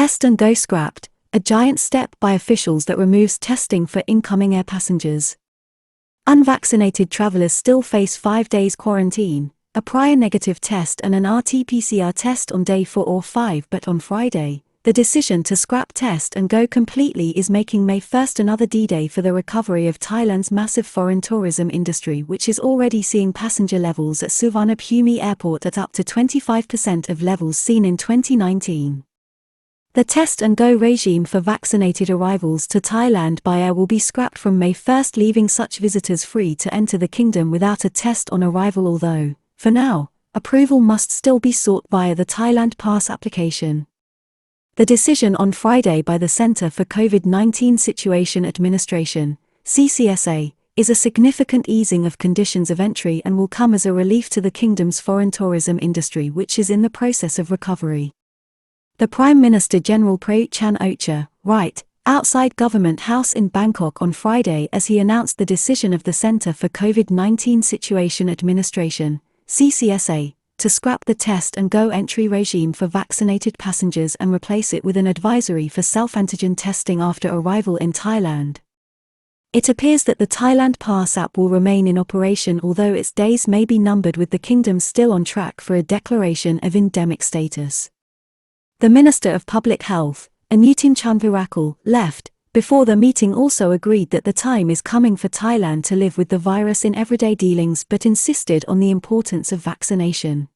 Test and Go scrapped, a giant step by officials that removes testing for incoming air passengers. Unvaccinated travelers still face 5 days quarantine, a prior negative test and an RT-PCR test on day 4 or 5, but on Friday, the decision to scrap Test and Go completely is making May 1st another D-Day for the recovery of Thailand's massive foreign tourism industry, which is already seeing passenger levels at Suvarnabhumi Airport at up to 25% of levels seen in 2019. The Test and Go regime for vaccinated arrivals to Thailand by air will be scrapped from May 1st, leaving such visitors free to enter the kingdom without a test on arrival, although, for now, approval must still be sought via the Thailand Pass application. The decision on Friday by the Centre for COVID-19 Situation Administration, CCSA, is a significant easing of conditions of entry and will come as a relief to the kingdom's foreign tourism industry, which is in the process of recovery. The Prime Minister General Prayut Chan-o-cha, right, outside Government House in Bangkok on Friday as he announced the decision of the Centre for COVID-19 Situation Administration, CCSA, to scrap the Test and Go entry regime for vaccinated passengers and replace it with an advisory for self-antigen testing after arrival in Thailand. It appears that the Thailand Pass app will remain in operation, although its days may be numbered, with the kingdom still on track for a declaration of endemic status. The Minister of Public Health, Anutin Charnvirakul, left before the meeting, also agreed that the time is coming for Thailand to live with the virus in everyday dealings, but insisted on the importance of vaccination.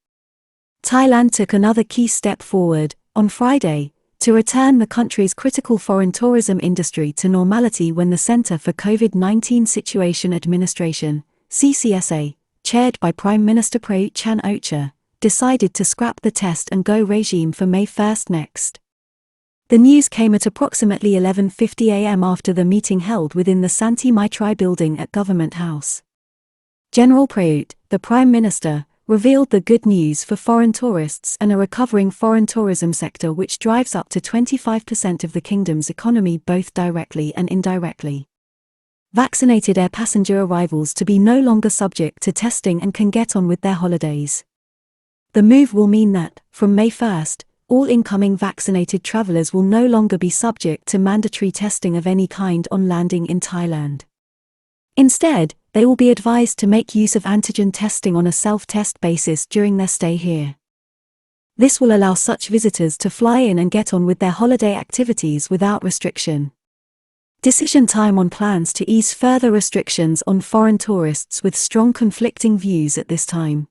Thailand took another key step forward, on Friday, to return the country's critical foreign tourism industry to normality when the Centre for COVID-19 Situation Administration, CCSA, chaired by Prime Minister Prayut Chan-o-cha, decided to scrap the Test and Go regime for May 1st next. The news came at approximately 11:50 a.m. after the meeting held within the Santi Maitri building at Government House. General Prayut, the Prime Minister, revealed the good news for foreign tourists and a recovering foreign tourism sector which drives up to 25% of the kingdom's economy both directly and indirectly. Vaccinated air passenger arrivals to be no longer subject to testing and can get on with their holidays. The move will mean that, from May 1st, all incoming vaccinated travelers will no longer be subject to mandatory testing of any kind on landing in Thailand. Instead, they will be advised to make use of antigen testing on a self-test basis during their stay here. This will allow such visitors to fly in and get on with their holiday activities without restriction. Decision time on plans to ease further restrictions on foreign tourists with strong conflicting views at this time.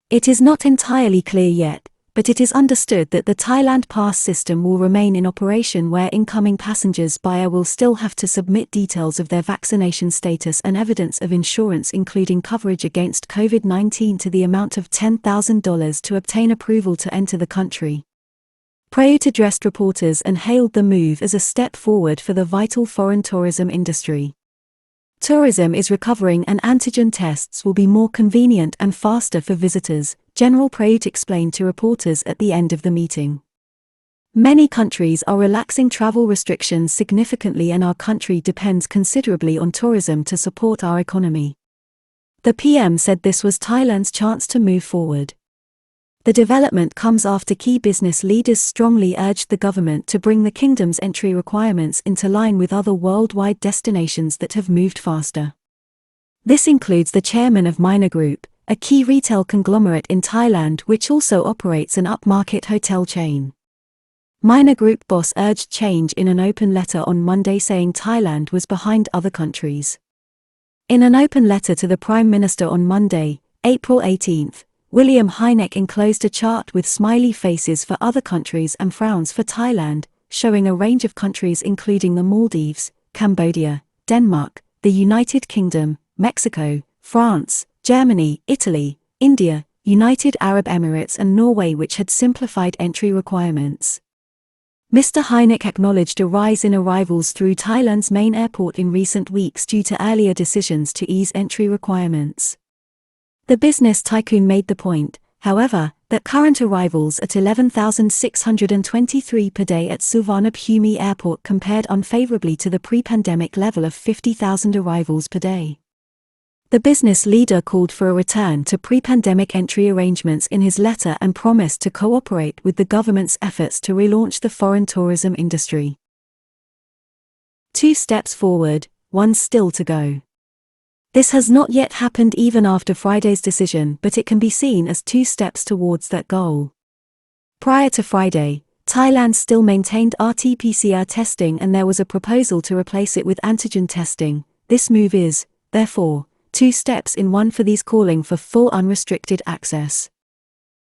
It is not entirely clear yet, but it is understood that the Thailand Pass system will remain in operation, where incoming passengers by air will still have to submit details of their vaccination status and evidence of insurance, including coverage against COVID-19, to the amount of $10,000 to obtain approval to enter the country. Prayut addressed reporters and hailed the move as a step forward for the vital foreign tourism industry. Tourism is recovering and antigen tests will be more convenient and faster for visitors, General Prayut explained to reporters at the end of the meeting. Many countries are relaxing travel restrictions significantly, and our country depends considerably on tourism to support our economy. The PM said this was Thailand's chance to move forward. The development comes after key business leaders strongly urged the government to bring the kingdom's entry requirements into line with other worldwide destinations that have moved faster. This includes the chairman of Minor Group, a key retail conglomerate in Thailand which also operates an upmarket hotel chain. Minor Group boss urged change in an open letter on Monday, saying Thailand was behind other countries. In an open letter to the Prime Minister on Monday, April 18, William Hynek enclosed a chart with smiley faces for other countries and frowns for Thailand, showing a range of countries including the Maldives, Cambodia, Denmark, the United Kingdom, Mexico, France, Germany, Italy, India, United Arab Emirates and Norway, which had simplified entry requirements. Mr. Hynek acknowledged a rise in arrivals through Thailand's main airport in recent weeks due to earlier decisions to ease entry requirements. The business tycoon made the point, however, that current arrivals at 11,623 per day at Suvarnabhumi Airport compared unfavorably to the pre-pandemic level of 50,000 arrivals per day. The business leader called for a return to pre-pandemic entry arrangements in his letter and promised to cooperate with the government's efforts to relaunch the foreign tourism industry. 2 steps forward, 1 still to go. This has not yet happened even after Friday's decision, but it can be seen as 2 steps towards that goal. Prior to Friday, Thailand still maintained RT-PCR testing and there was a proposal to replace it with antigen testing. This move is, therefore, 2 steps in 1 for these calling for full unrestricted access.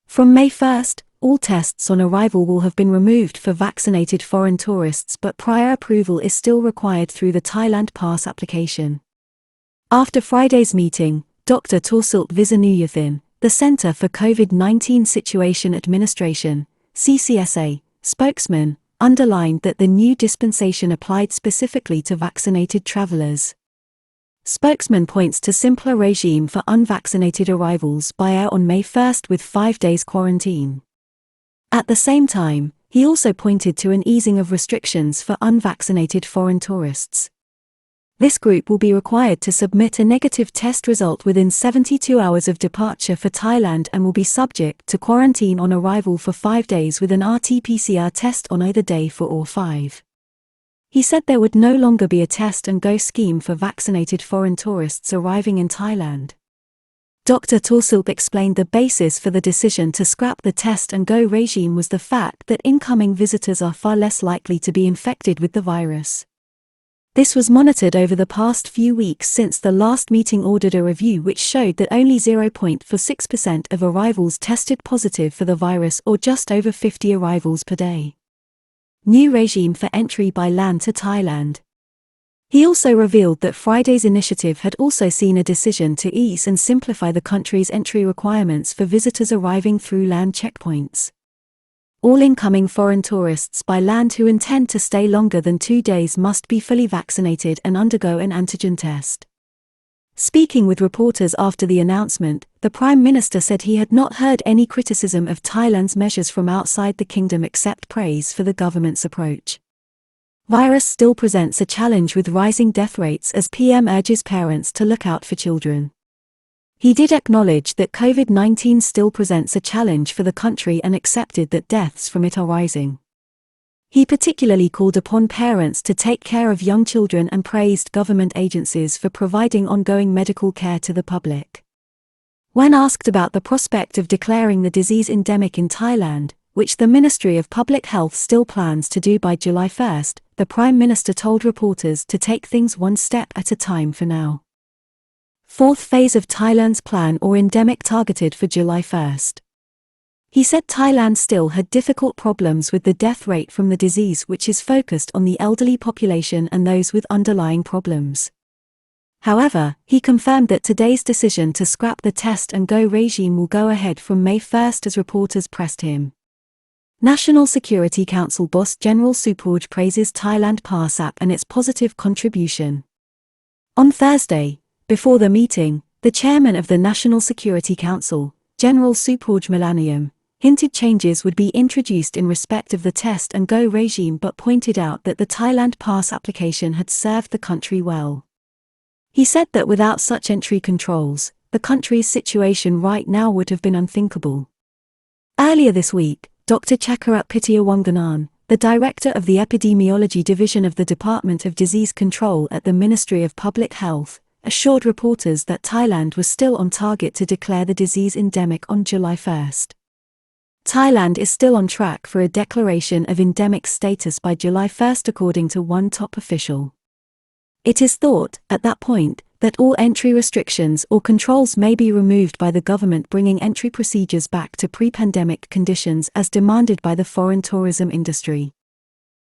From May 1st, all tests on arrival will have been removed for vaccinated foreign tourists, but prior approval is still required through the Thailand Pass application. After Friday's meeting, Dr. Torsilt Visanuyathin, the Centre for COVID-19 Situation Administration, CCSA, spokesman, underlined that the new dispensation applied specifically to vaccinated travellers. Spokesman points to simpler regime for unvaccinated arrivals by air on May 1st with 5 days quarantine. At the same time, he also pointed to an easing of restrictions for unvaccinated foreign tourists. This group will be required to submit a negative test result within 72 hours of departure for Thailand and will be subject to quarantine on arrival for 5 days with an RT-PCR test on either day for all 5. He said there would no longer be a test-and-go scheme for vaccinated foreign tourists arriving in Thailand. Dr. Torsilt explained the basis for the decision to scrap the test-and-go regime was the fact that incoming visitors are far less likely to be infected with the virus. This was monitored over the past few weeks since the last meeting ordered a review which showed that only 0.46% of arrivals tested positive for the virus or just over 50 arrivals per day. New regime for entry by land to Thailand. He also revealed that Friday's initiative had also seen a decision to ease and simplify the country's entry requirements for visitors arriving through land checkpoints. All incoming foreign tourists by land who intend to stay longer than 2 days must be fully vaccinated and undergo an antigen test. Speaking with reporters after the announcement, the Prime Minister said he had not heard any criticism of Thailand's measures from outside the kingdom except praise for the government's approach. Virus still presents a challenge with rising death rates as PM urges parents to look out for children. He did acknowledge that COVID-19 still presents a challenge for the country and accepted that deaths from it are rising. He particularly called upon parents to take care of young children and praised government agencies for providing ongoing medical care to the public. When asked about the prospect of declaring the disease endemic in Thailand, which the Ministry of Public Health still plans to do by July 1st, the Prime Minister told reporters to take things 1 step at a time for now. 4th phase of Thailand's plan or endemic targeted for July 1st. He said Thailand still had difficult problems with the death rate from the disease, which is focused on the elderly population and those with underlying problems. However, he confirmed that today's decision to scrap the test-and-go regime will go ahead from May 1st as reporters pressed him. National Security Council Boss General Suporj praises Thailand Pass app and its positive contribution. On Thursday, before the meeting, the chairman of the National Security Council, General Suporj Millennium, hinted changes would be introduced in respect of the test-and-go regime but pointed out that the Thailand Pass application had served the country well. He said that without such entry controls, the country's situation right now would have been unthinkable. Earlier this week, Dr. Chakarat Pityawanganan, the director of the Epidemiology Division of the Department of Disease Control at the Ministry of Public Health, assured reporters that Thailand was still on target to declare the disease endemic on July 1st. Thailand is still on track for a declaration of endemic status by July 1st according to one top official. It is thought, at that point, that all entry restrictions or controls may be removed by the government, bringing entry procedures back to pre-pandemic conditions as demanded by the foreign tourism industry.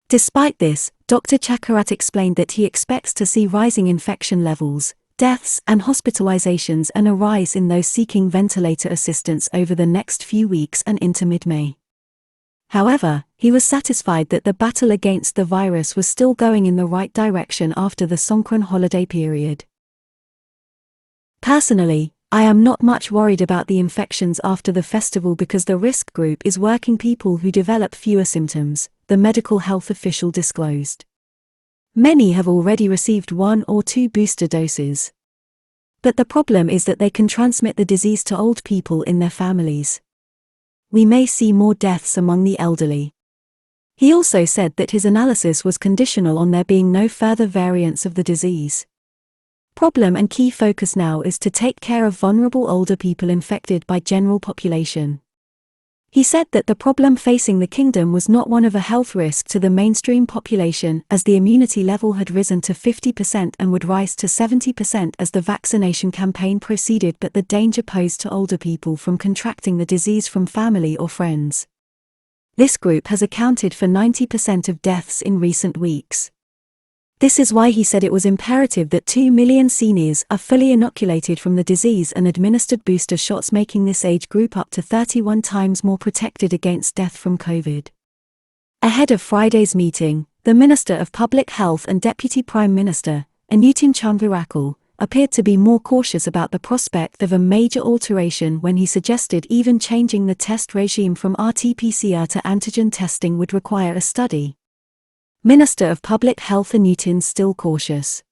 Despite this, Dr. Chakarat explained that he expects to see rising infection levels, deaths and hospitalizations and a rise in those seeking ventilator assistance over the next few weeks and into mid-May. However, he was satisfied that the battle against the virus was still going in the right direction after the Songkran holiday period. Personally, I am not much worried about the infections after the festival because the risk group is working people who develop fewer symptoms, the medical health official disclosed. Many have already received 1 or 2 booster doses. But the problem is that they can transmit the disease to old people in their families. We may see more deaths among the elderly. He also said that his analysis was conditional on there being no further variants of the disease. Problem and key focus now is to take care of vulnerable older people infected by general population. He said that the problem facing the kingdom was not one of a health risk to the mainstream population, as the immunity level had risen to 50% and would rise to 70% as the vaccination campaign proceeded, but the danger posed to older people from contracting the disease from family or friends. This group has accounted for 90% of deaths in recent weeks. This is why he said it was imperative that 2 million seniors are fully inoculated from the disease and administered booster shots, making this age group up to 31 times more protected against death from COVID. Ahead of Friday's meeting, the Minister of Public Health and Deputy Prime Minister, Anutin Chanvirakul, appeared to be more cautious about the prospect of a major alteration when he suggested even changing the test regime from RT-PCR to antigen testing would require a study. Minister of Public Health Anutin still cautious.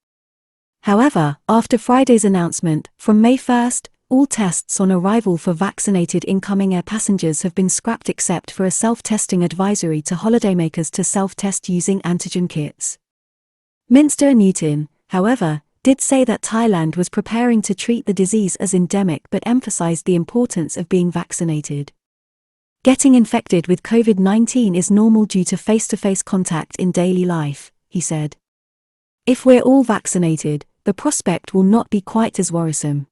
However, after Friday's announcement, from May 1st, all tests on arrival for vaccinated incoming air passengers have been scrapped except for a self-testing advisory to holidaymakers to self-test using antigen kits. Minister Anutin, however, did say that Thailand was preparing to treat the disease as endemic but emphasized the importance of being vaccinated. Getting infected with COVID-19 is normal due to face-to-face contact in daily life, he said. If we're all vaccinated, the prospect will not be quite as worrisome.